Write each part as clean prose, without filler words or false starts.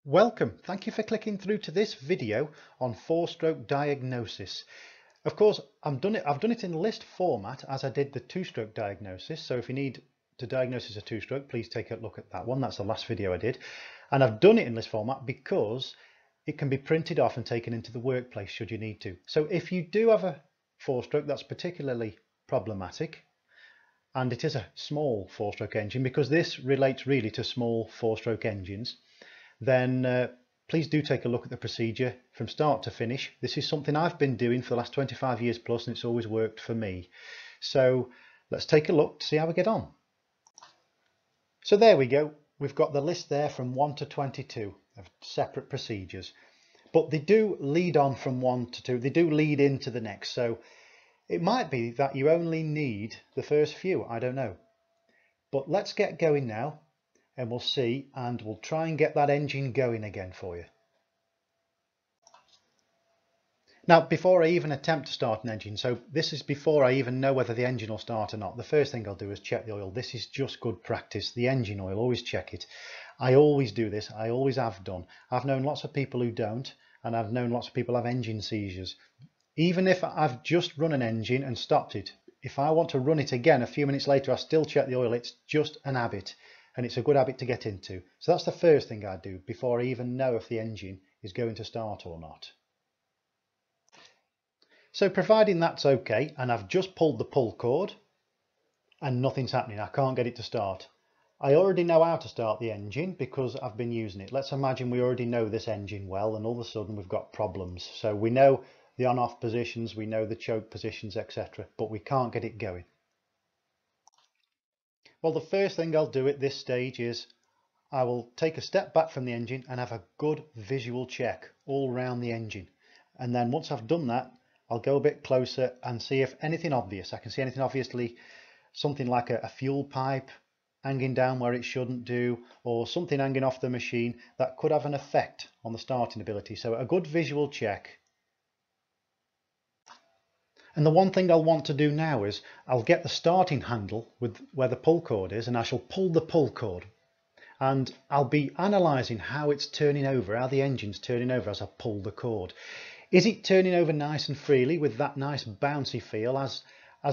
Welcome. Thank you for clicking through to this video on four-stroke diagnosis. Of course, I've done it in list format as I did the two-stroke diagnosis. So if you need to diagnose as a two-stroke, please take a look at that one. That's the last video I did. And I've done it in list format because it can be printed off and taken into the workplace should you need to. So if you do have a four-stroke that's particularly problematic, and it is a small four-stroke engine because this relates really to small four-stroke engines, then please do take a look at the procedure from start to finish. This is something I've been doing for the last 25 years plus, and it's always worked for me. So let's take a look to see how we get on. So there we go. We've got the list there from 1 to 22 of separate procedures, but they do lead on from 1 to 2. They do lead into the next. So it might be that you only need the first few. I don't know. But let's get going now, and we'll see, and we'll try and get that engine going again for you. Now, before I even attempt to start an engine, so this is before I even know whether the engine will start or not, the first thing I'll do is check the oil. This is just good practice. The engine oil, always check it. I always do this. I always have done. I've known lots of people who don't, and I've known lots of people have engine seizures. Even if I've just run an engine and stopped it, if I want to run it again a few minutes later, I still check the oil. It's just an habit, and it's a good habit to get into. So that's the first thing I do before I even know if the engine is going to start or not. So providing that's okay, and I've just pulled the pull cord and nothing's happening, I can't get it to start. I already know how to start the engine because I've been using it. Let's imagine we already know this engine well, and all of a sudden we've got problems. So we know the on-off positions, we know the choke positions, etc., but we can't get it going. Well, the first thing I'll do at this stage is I will take a step back from the engine and have a good visual check all around the engine. And then once I've done that, I'll go a bit closer and see if anything obvious. I can see anything obviously, something like a fuel pipe hanging down where it shouldn't do, or something hanging off the machine that could have an effect on the starting ability. So a good visual check. And the one thing I'll want to do now is I'll get the starting handle with where the pull cord is, and I shall pull the pull cord. And I'll be analysing how it's turning over, how the engine's turning over as I pull the cord. Is it turning over nice and freely with that nice bouncy feel as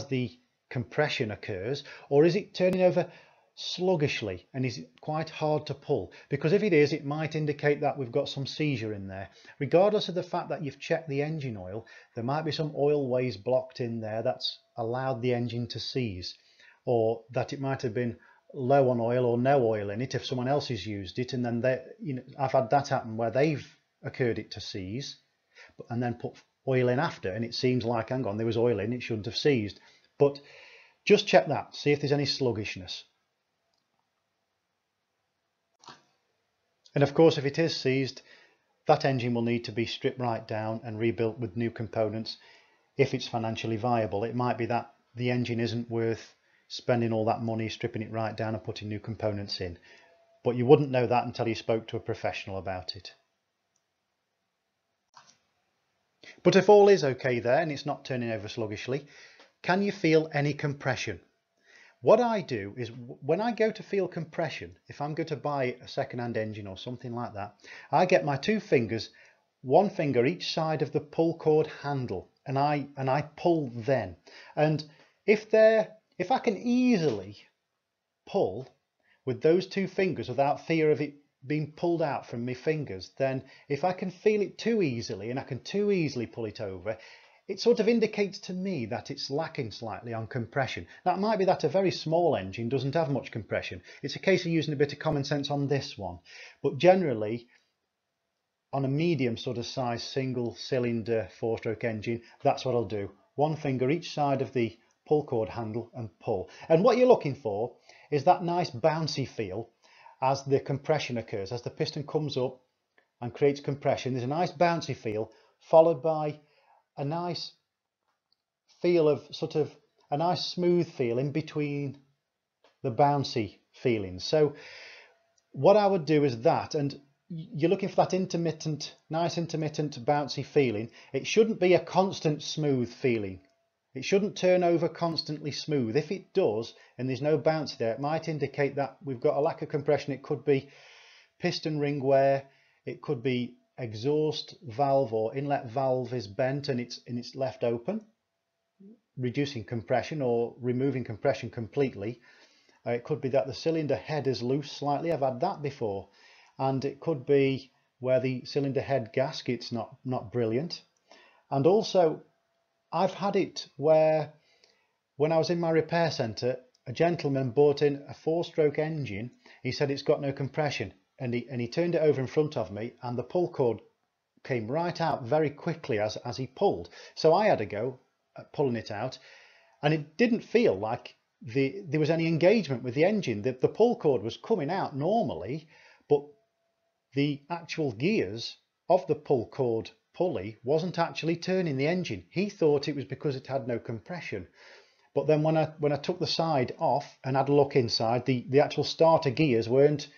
the compression occurs, or is it turning over sluggishly and is it quite hard to pull? Because if it is, it might indicate that we've got some seizure in there. Regardless of the fact that you've checked the engine oil, there might be some oil ways blocked in there that's allowed the engine to seize, or that it might have been low on oil or no oil in it if someone else has used it, and then I've had that happen where they've occurred it to seize and then put oil in after, and it seems like, hang on, there was oil in, it shouldn't have seized. But just check that, see if there's any sluggishness. And of course, if it is seized, that engine will need to be stripped right down and rebuilt with new components if it's financially viable. It might be that the engine isn't worth spending all that money stripping it right down and putting new components in, but you wouldn't know that until you spoke to a professional about it. But if all is okay there and it's not turning over sluggishly, can you feel any compression? What I do is when I go to feel compression, if I'm going to buy a second-hand engine or something like that, I get my two fingers, one finger each side of the pull cord handle, and I pull then. And if I can easily pull with those two fingers without fear of it being pulled out from my fingers, then if I can feel it too easily and I can too easily pull it over, it sort of indicates to me that it's lacking slightly on compression. Now it might be that a very small engine doesn't have much compression. It's a case of using a bit of common sense on this one, but generally on a medium sort of size single cylinder four-stroke engine, that's what I'll do. One finger each side of the pull cord handle and pull. And what you're looking for is that nice bouncy feel as the compression occurs, as the piston comes up and creates compression. There's a nice bouncy feel followed by a nice feel of sort of a nice smooth feel in between the bouncy feelings. So what I would do is that, and you're looking for that intermittent, nice intermittent bouncy feeling. It shouldn't be a constant smooth feeling. It shouldn't turn over constantly smooth. If it does and there's no bounce there, it might indicate that we've got a lack of compression. It could be piston ring wear, It could be exhaust valve or inlet valve is bent and it's left open, reducing compression or removing compression completely. It could be that the cylinder head is loose slightly. I've had that before. And it could be where the cylinder head gasket's not brilliant. And also I've had it where when I was in my repair centre, a gentleman bought in a 4-stroke engine. He said it's got no compression, and he turned it over in front of me, and the pull cord came right out very quickly as he pulled. So I had a go at pulling it out, and it didn't feel like there was any engagement with the engine. The pull cord was coming out normally, but the actual gears of the pull cord pulley wasn't actually turning the engine. He thought it was because it had no compression. But then when I took the side off and had a look inside, the actual starter gears weren't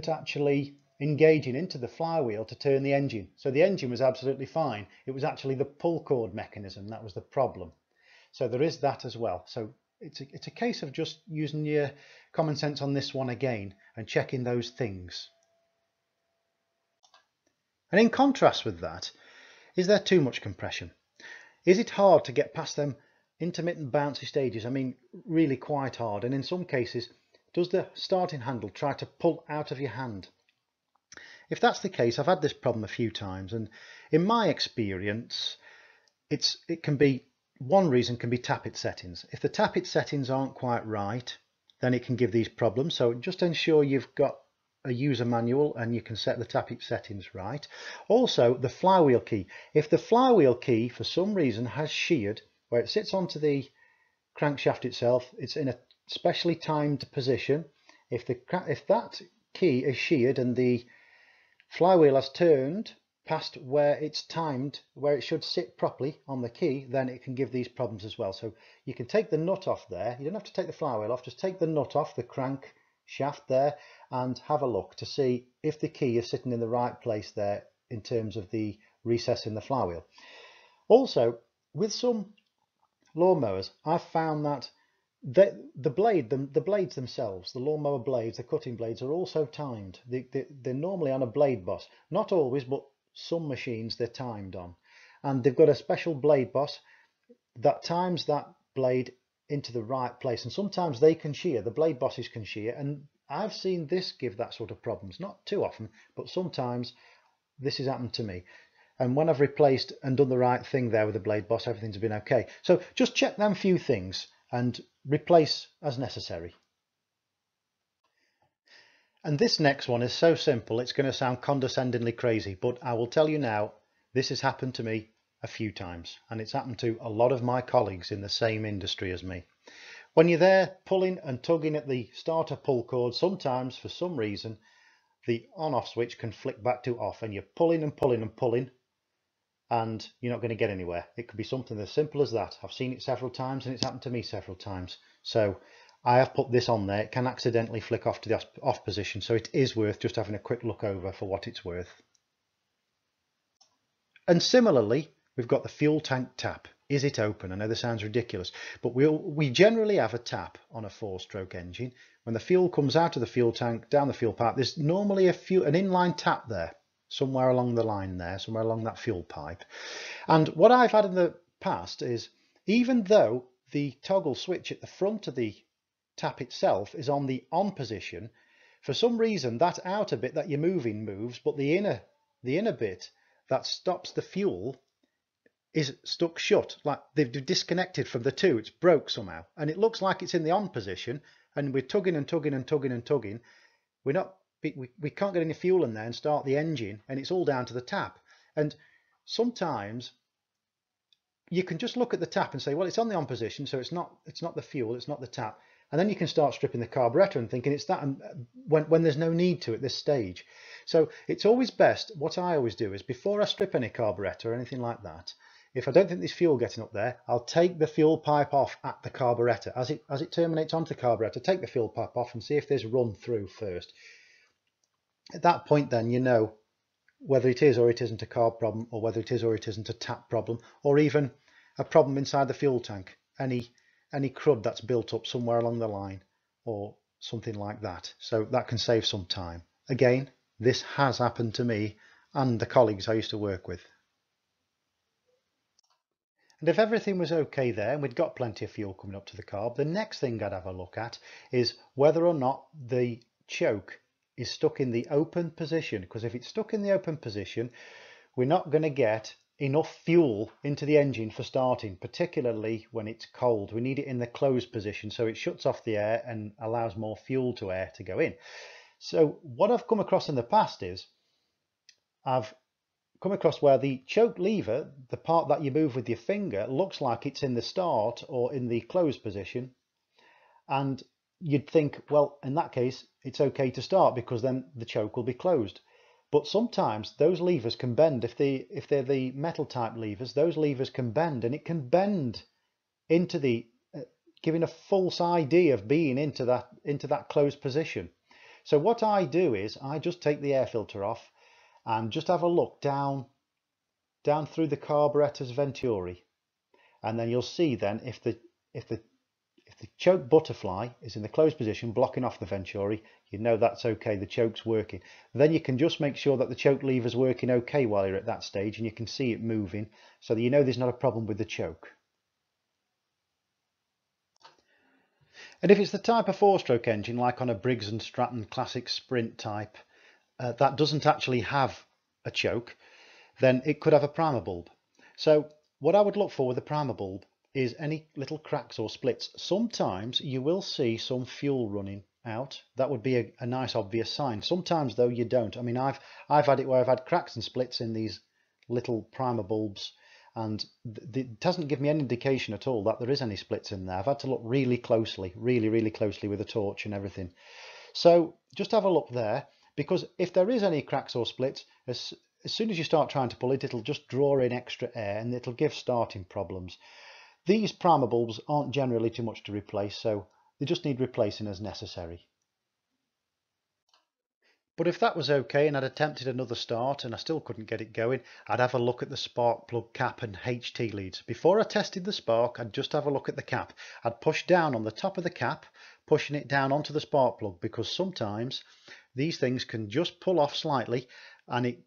actually engaging into the flywheel to turn the engine. So the engine was absolutely fine. It was actually the pull cord mechanism that was the problem. So there is that as well. So it's a case of just using your common sense on this one again and checking those things. And in contrast with that, is there too much compression? Is it hard to get past them intermittent bouncy stages? I mean, really quite hard. And in some cases, does the starting handle try to pull out of your hand? If that's the case, I've had this problem a few times, and in my experience, one reason can be tappet settings. If the tappet settings aren't quite right, then it can give these problems. So just ensure you've got a user manual and you can set the tappet settings right. Also, the flywheel key. If the flywheel key for some reason has sheared, where it sits onto the crankshaft itself, it's in a specially timed position. If that key is sheared and the flywheel has turned past where it's timed, where it should sit properly on the key, then it can give these problems as well. So you can take the nut off there. You don't have to take the flywheel off, just take the nut off the crank shaft there and have a look to see if the key is sitting in the right place there in terms of the recess in the flywheel. Also, with some lawnmowers, I've found that the blades themselves, the lawnmower blades, the cutting blades, are also timed. They're normally on a blade boss. Not always, but some machines they're timed on. And they've got a special blade boss that times that blade into the right place. And sometimes they can shear, the blade bosses can shear. And I've seen this give that sort of problems. Not too often, but sometimes this has happened to me. And when I've replaced and done the right thing there with the blade boss, everything's been okay. So just check them few things and replace as necessary. And this next one is so simple, it's going to sound condescendingly crazy, but I will tell you now, this has happened to me a few times, and it's happened to a lot of my colleagues in the same industry as me. When you're there pulling and tugging at the starter pull cord, sometimes for some reason the on-off switch can flick back to off, and you're pulling and pulling and pulling, and you're not going to get anywhere. It could be something as simple as that. I've seen it several times, and it's happened to me several times. So I have put this on there. It can accidentally flick off to the off position, so it is worth just having a quick look over for what it's worth. And similarly, we've got the fuel tank tap. Is it open? I know this sounds ridiculous, but we generally have a tap on a 4-stroke engine. When the fuel comes out of the fuel tank, down the fuel pipe, there's normally an inline tap there, somewhere along the line there, somewhere along that fuel pipe. And what I've had in the past is, even though the toggle switch at the front of the tap itself is on the on position, for some reason that outer bit that you're moving moves, but the inner bit that stops the fuel is stuck shut, like they've disconnected from the two. It's broke somehow, and it looks like it's in the on position, and we're tugging and tugging and tugging and tugging. We can't get any fuel in there and start the engine, and it's all down to the tap. And sometimes you can just look at the tap and say, well, it's on the on position, so it's not the fuel, it's not the tap. And then you can start stripping the carburetor and thinking it's that, when there's no need to at this stage. So it's always best, what I always do is, before I strip any carburetor or anything like that, if I don't think there's fuel getting up there, I'll take the fuel pipe off at the carburetor. As it terminates onto the carburetor, take the fuel pipe off and see if there's run through first. At that point then you know whether it is or it isn't a carb problem, or whether it is or it isn't a tap problem, or even a problem inside the fuel tank, any crud that's built up somewhere along the line or something like that. So that can save some time. Again, This has happened to me and the colleagues I used to work with. And if everything was okay there and we'd got plenty of fuel coming up to the carb, the next thing I'd have a look at is whether or not the choke is stuck in the open position, because if it's stuck in the open position, we're not going to get enough fuel into the engine for starting, particularly when it's cold. We need it in the closed position so it shuts off the air and allows more fuel to air to go in. So what I've come across in the past is I've come across where the choke lever, the part that you move with your finger, looks like it's in the start or in the closed position, and you'd think, well, in that case it's okay to start because then the choke will be closed. But sometimes those levers can bend. If they're the metal type levers, those levers can bend, and it can bend into the giving a false idea of being into that closed position. So what I do is I just take the air filter off and just have a look down through the carburetor's venturi, and then you'll see then if the choke butterfly is in the closed position blocking off the venturi, you know that's okay, the choke's working. Then you can just make sure that the choke lever's working okay while you're at that stage, and you can see it moving so that you know there's not a problem with the choke. And if it's the type of 4-stroke engine like on a Briggs & Stratton Classic Sprint type that doesn't actually have a choke, then it could have a primer bulb. So what I would look for with a primer bulb is any little cracks or splits. Sometimes you will see some fuel running out. That would be a nice obvious sign. Sometimes though you don't. I mean, I've had it where I've had cracks and splits in these little primer bulbs, and it doesn't give me any indication at all that there is any splits in there. I've had to look really closely, really closely with a torch and everything. So just have a look there, because if there is any cracks or splits, as soon as you start trying to pull it, it'll just draw in extra air and it'll give starting problems. These primer bulbs aren't generally too much to replace, so they just need replacing as necessary. But if that was okay and I'd attempted another start and I still couldn't get it going, I'd have a look at the spark plug cap and HT leads. Before I tested the spark, I'd just have a look at the cap. I'd push down on the top of the cap, pushing it down onto the spark plug, because sometimes these things can just pull off slightly and it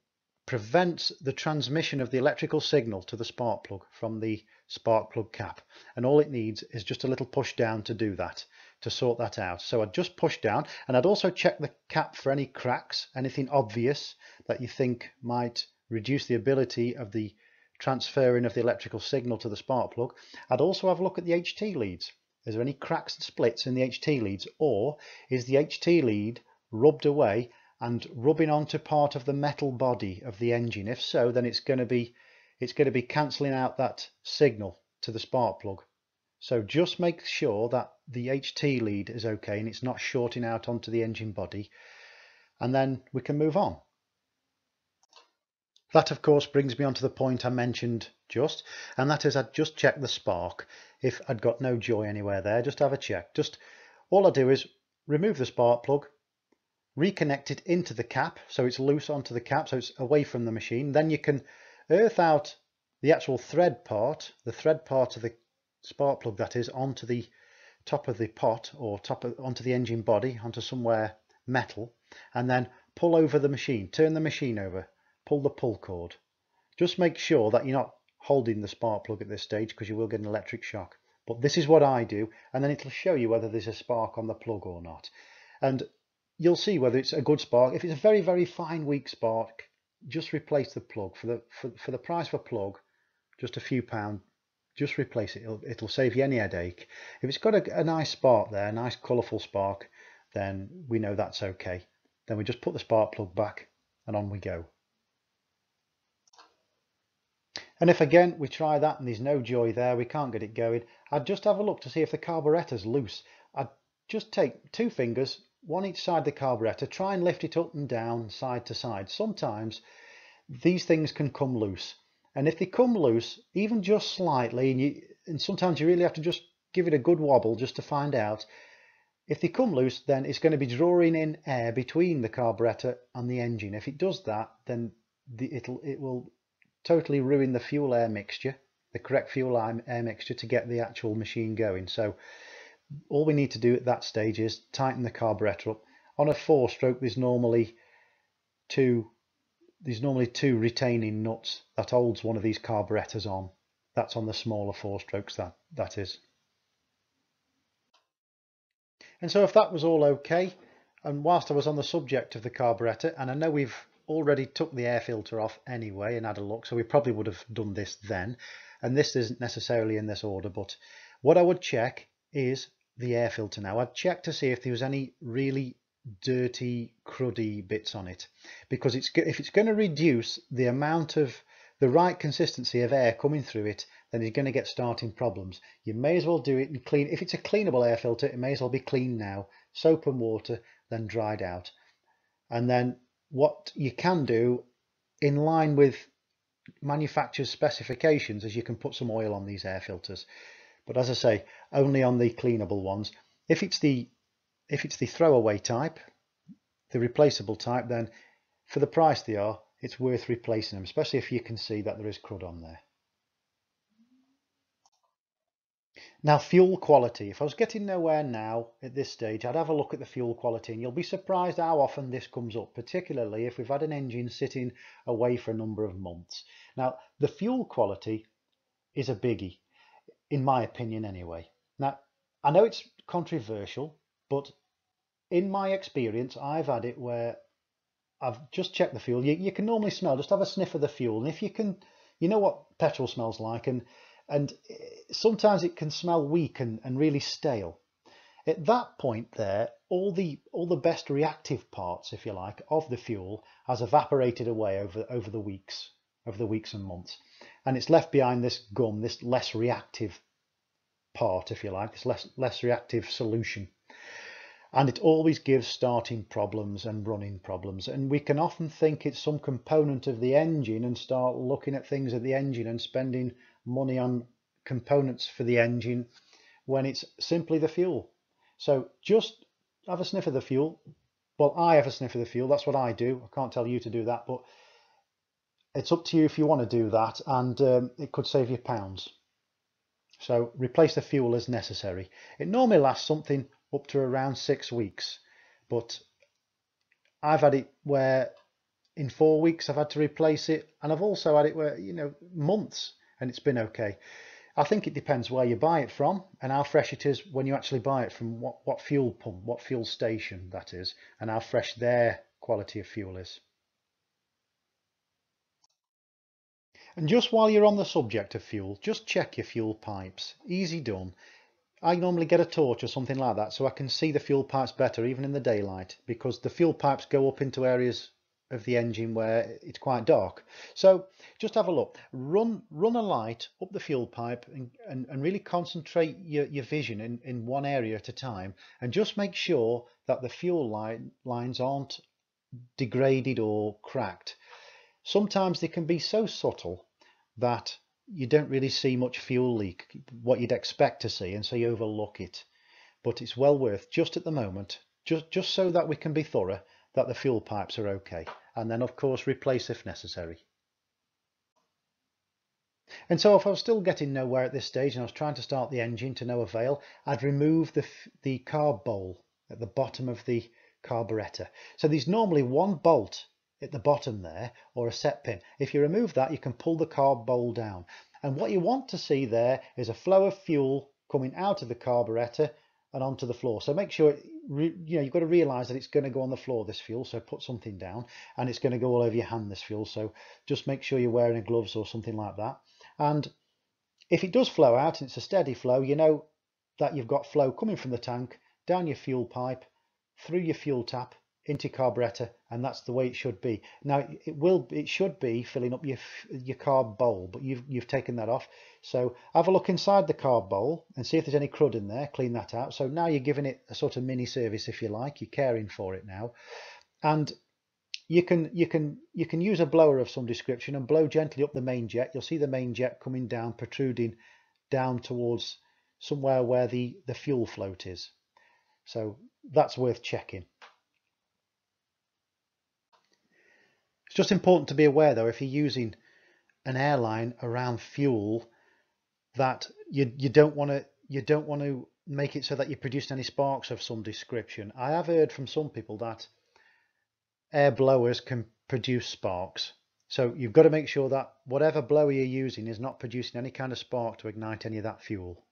prevents the transmission of the electrical signal to the spark plug from the spark plug cap, and all it needs is just a little push down to do that, to sort that out. So I'd just push down, and I'd also check the cap for any cracks, anything obvious that you think might reduce the ability of the transferring of the electrical signal to the spark plug. I'd also have a look at the HT leads. Is there any cracks and splits in the HT leads, or is the HT lead rubbed away and rubbing onto part of the metal body of the engine? If so, then it's going to be cancelling out that signal to the spark plug. So just make sure that the HT lead is okay and it's not shorting out onto the engine body, and then we can move on. That of course brings me on to the point I mentioned just, and that is I'd just check the spark. If I'd got no joy anywhere there, just have a check. Just all I do is remove the spark plug, reconnect it into the cap so it's loose onto the cap, so it's away from the machine. Then you can earth out the actual thread part, the thread part of the spark plug that is, onto the top of the pot, or onto the engine body, onto somewhere metal, and then pull over the machine, turn the machine over, pull the pull cord. Just make sure that you're not holding the spark plug at this stage, because you will get an electric shock. But this is what I do, and then it'll show you whether there's a spark on the plug or not. And you'll see whether it's a good spark. If it's a very fine weak spark, just replace the plug. For the price of a plug, just a few pound, just replace it. It'll save you any headache. If it's got a nice spark there, a nice colourful spark, then we know that's okay. Then we just put the spark plug back and on we go. And if again we try that and there's no joy there, we can't get it going, I'd just have a look to see if the carburetor's loose. I'd just take 2 fingers, one each side of the carburetor, try and lift it up and down, side to side. Sometimes these things can come loose, and if they come loose even just slightly, and sometimes you really have to just give it a good wobble just to find out. If they come loose, then it's going to be drawing in air between the carburetor and the engine. If it does that, then it will totally ruin the fuel air mixture, the correct fuel air mixture to get the actual machine going. So all we need to do at that stage is tighten the carburetor up. On a 4-stroke, there's normally there's normally two retaining nuts that holds one of these carburetors on. That's on the smaller 4-strokes, that is. And so if that was all okay, and whilst I was on the subject of the carburetor, and I know we've already took the air filter off anyway and had a look, so we probably would have done this then, and this isn't necessarily in this order, but what I would check is the air filter now. I'd check to see if there was any really dirty, cruddy bits on it, because if it's going to reduce the amount of the right consistency of air coming through it, then you're going to get starting problems. You may as well do it and clean. If it's a cleanable air filter, it may as well be cleaned now, soap and water, then dried out. And then what you can do, in line with manufacturer's specifications, is you can put some oil on these air filters. But as I say, only on the cleanable ones. If it's the throwaway type, the replaceable type, then for the price they are, it's worth replacing them, especially if you can see that there is crud on there. Now, fuel quality. If I was getting nowhere now at this stage, I'd have a look at the fuel quality, and you'll be surprised how often this comes up, particularly if we've had an engine sitting away for a number of months. Now, the fuel quality is a biggie, in my opinion anyway. Now, I know it's controversial, but in my experience, I've had it where I've just checked the fuel. You can normally smell, just have a sniff of the fuel. And if you can, you know what petrol smells like, and sometimes it can smell weak and really stale. At that point there, all the best reactive parts, if you like, of the fuel has evaporated away over the weeks and months. And it's left behind this gum, this less reactive part, if you like, this less reactive solution. And it always gives starting problems and running problems, and we can often think it's some component of the engine and start looking at things at the engine and spending money on components for the engine when it's simply the fuel. So just have a sniff of the fuel. Well, I have a sniff of the fuel, that's what I do. I can't tell you to do that, but it's up to you if you want to do that, and it could save you pounds. So replace the fuel as necessary. It normally lasts something up to around 6 weeks, but I've had it where in 4 weeks I've had to replace it, and I've also had it where, you know, months, and it's been okay. I think it depends where you buy it from and how fresh it is when you actually buy it from, what fuel pump, what fuel station that is, and how fresh their quality of fuel is. And just while you're on the subject of fuel, just check your fuel pipes. Easy done. I normally get a torch or something like that so I can see the fuel pipes better even in the daylight, because the fuel pipes go up into areas of the engine where it's quite dark. So just have a look, run a light up the fuel pipe and really concentrate your vision in one area at a time, and just make sure that the fuel lines aren't degraded or cracked. Sometimes they can be so subtle that you don't really see much fuel leak, what you'd expect to see, and so you overlook it. But it's well worth, just at the moment, just so that we can be thorough, that the fuel pipes are okay, and then of course replace if necessary. And so if I was still getting nowhere at this stage and I was trying to start the engine to no avail, I'd remove the carb bowl at the bottom of the carburetor. So there's normally one bolt at the bottom there, or a set pin. If you remove that, you can pull the carb bowl down, and what you want to see there is a flow of fuel coming out of the carburetor and onto the floor. So make sure, you've got to realize that it's going to go on the floor, this fuel, so put something down, and it's going to go all over your hand, this fuel, so just make sure you're wearing gloves or something like that. And if it does flow out and it's a steady flow, you know that you've got flow coming from the tank down your fuel pipe, through your fuel tap, into your carburetor, and that's the way it should be. Now it should be filling up your carb bowl, but you've taken that off. So have a look inside the carb bowl and see if there's any crud in there, clean that out. So now you're giving it a sort of mini service, if you like, you're caring for it now. And you can use a blower of some description and blow gently up the main jet. You'll see the main jet coming down, protruding down towards somewhere where the fuel float is. So that's worth checking. It's just important to be aware though, if you're using an airline around fuel, that you don't want to make it so that you're producing any sparks of some description. I have heard from some people that air blowers can produce sparks. So you've got to make sure that whatever blower you're using is not producing any kind of spark to ignite any of that fuel.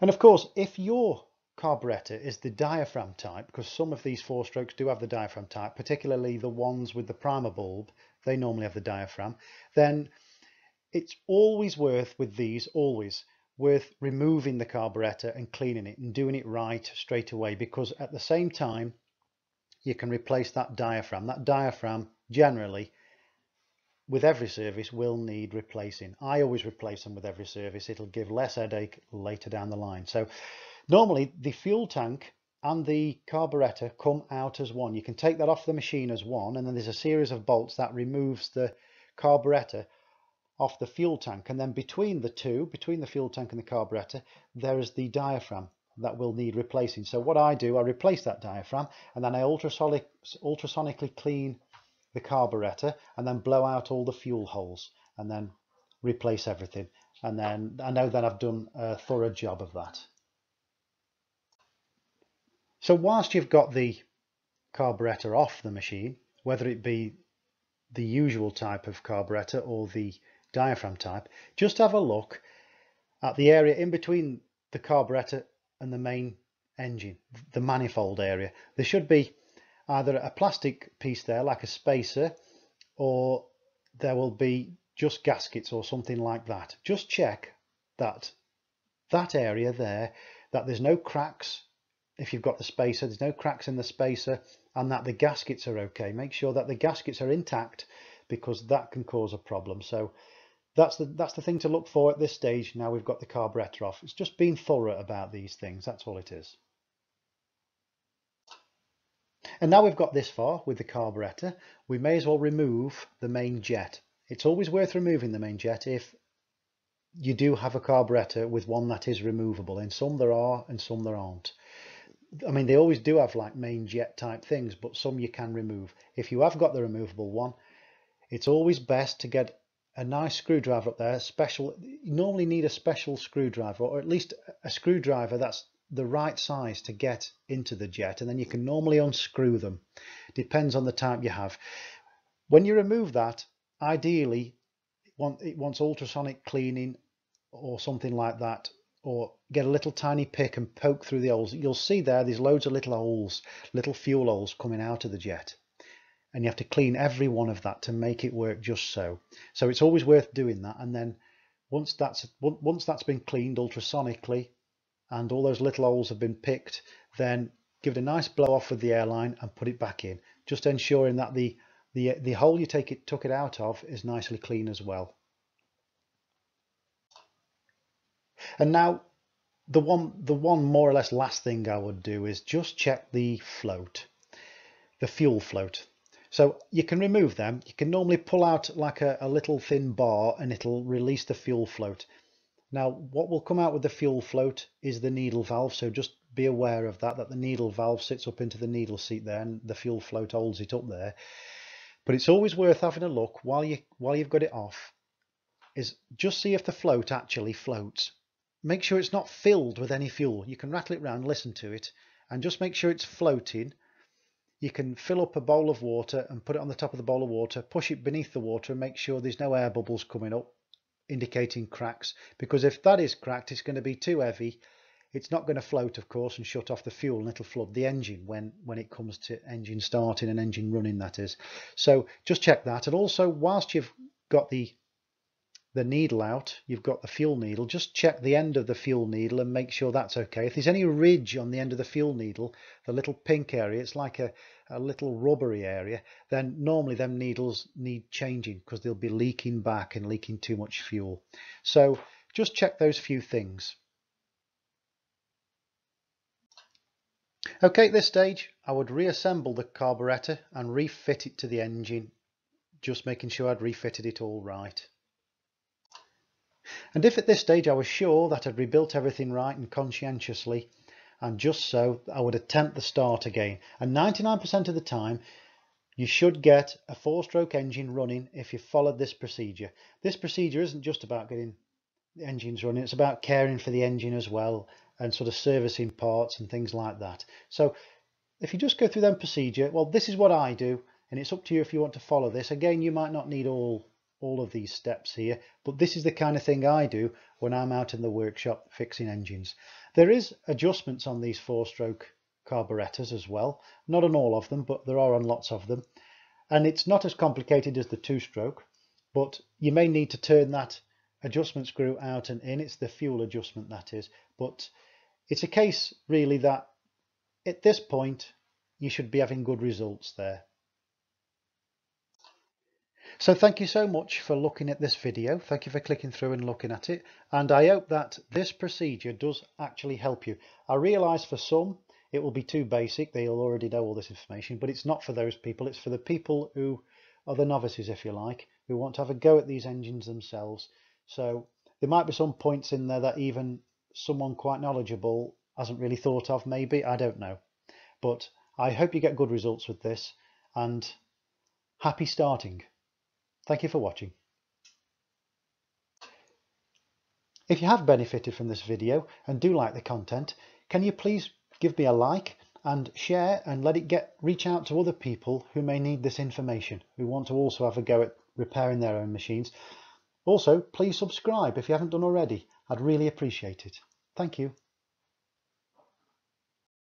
And of course, if your carburetor is the diaphragm type, because some of these 4-strokes do have the diaphragm type, particularly the ones with the primer bulb, they normally have the diaphragm, then it's always worth, with these, always worth removing the carburetor and cleaning it and doing it right straight away, because at the same time you can replace that diaphragm. That diaphragm generally with every service will need replacing. I always replace them with every service. It'll give less headache later down the line. So normally the fuel tank and the carburetor come out as one. You can take that off the machine as one, and then there's a series of bolts that removes the carburetor off the fuel tank, and then between the two, between the fuel tank and the carburetor, there is the diaphragm that will need replacing. So what I do, I replace that diaphragm, and then I ultrasonically clean the carburetor and then blow out all the fuel holes and then replace everything, and then I know that I've done a thorough job of that. So whilst you've got the carburetor off the machine, whether it be the usual type of carburetor or the diaphragm type, just have a look at the area in between the carburetor and the main engine, the manifold area. There should be either a plastic piece there like a spacer, or there will be just gaskets or something like that. Just check that area there, that there's no cracks. If you've got the spacer, there's no cracks in the spacer, and that the gaskets are okay. Make sure that the gaskets are intact, because that can cause a problem. So that's the thing to look for at this stage. Now we've got the carburetor off. It's just being thorough about these things. That's all it is. And now we've got this far with the carburetor, we may as well remove the main jet. It's always worth removing the main jet if you do have a carburetor with one that is removable. In some there are and some there aren't. I mean, they always do have like main jet type things, but some you can remove. If you have got the removable one, it's always best to get a nice screwdriver up there. You normally need a special screwdriver, or at least a screwdriver that's the right size to get into the jet, and then you can normally unscrew them. Depends on the type you have. When you remove that, ideally it wants ultrasonic cleaning or something like that, or get a little tiny pick and poke through the holes. You'll see there's loads of little holes, little fuel holes coming out of the jet, and you have to clean every one of that to make it work just so. So it's always worth doing that. And then once that's been cleaned ultrasonically and all those little holes have been picked, then give it a nice blow off with the airline and put it back in, just ensuring that the hole you took it out of is nicely clean as well. And now the one more or less last thing I would do is just check the float, the fuel float. So you can remove them. You can normally pull out like a little thin bar and it'll release the fuel float. Now what will come out with the fuel float is the needle valve, so just be aware of that the needle valve sits up into the needle seat there and the fuel float holds it up there. But it's always worth having a look while you've got it off, is just see if the float actually floats. Make sure it's not filled with any fuel. You can rattle it around, listen to it, and just make sure it's floating. You can fill up a bowl of water and put it on the top of the bowl of water, push it beneath the water and make sure there's no air bubbles coming up indicating cracks, because if that is cracked, it's going to be too heavy. It's not going to float, of course, and shut off the fuel, and it'll flood the engine when it comes to engine starting and engine running, that is. So just check that. And also, whilst you've got the needle out, you've got the fuel needle, just check the end of the fuel needle and make sure that's okay. If there's any ridge on the end of the fuel needle, the little pink area, it's like a little rubbery area, then normally them needles need changing because they'll be leaking back and leaking too much fuel. So just check those few things. Okay, at this stage I would reassemble the carburetor and refit it to the engine, just making sure I'd refitted it all right. And if at this stage I was sure that I'd rebuilt everything right and conscientiously, and just so, I would attempt the start again. And 99% of the time you should get a 4-stroke engine running if you followed this procedure. This procedure isn't just about getting the engines running, it's about caring for the engine as well and sort of servicing parts and things like that. So if you just go through them procedure, well, this is what I do, and it's up to you if you want to follow this. Again, you might not need all of these steps here, but this is the kind of thing I do when I'm out in the workshop fixing engines. There is adjustments on these 4-stroke carburetors as well, not on all of them, but there are on lots of them, and it's not as complicated as the 2-stroke, but you may need to turn that adjustment screw out and in. It's the fuel adjustment, that is, but it's a case really that at this point you should be having good results there. So thank you so much for looking at this video. Thank you for clicking through and looking at it, and I hope that this procedure does actually help you. I realise for some it will be too basic, they'll already know all this information, but it's not for those people. It's for the people who are the novices, if you like, who want to have a go at these engines themselves. So there might be some points in there that even someone quite knowledgeable hasn't really thought of, maybe, I don't know. But I hope you get good results with this, and happy starting. Thank you for watching. If you have benefited from this video and do like the content, can you please give me a like and share and let it reach out to other people who may need this information, who want to also have a go at repairing their own machines. Also, please subscribe if you haven't done already. I'd really appreciate it. Thank you.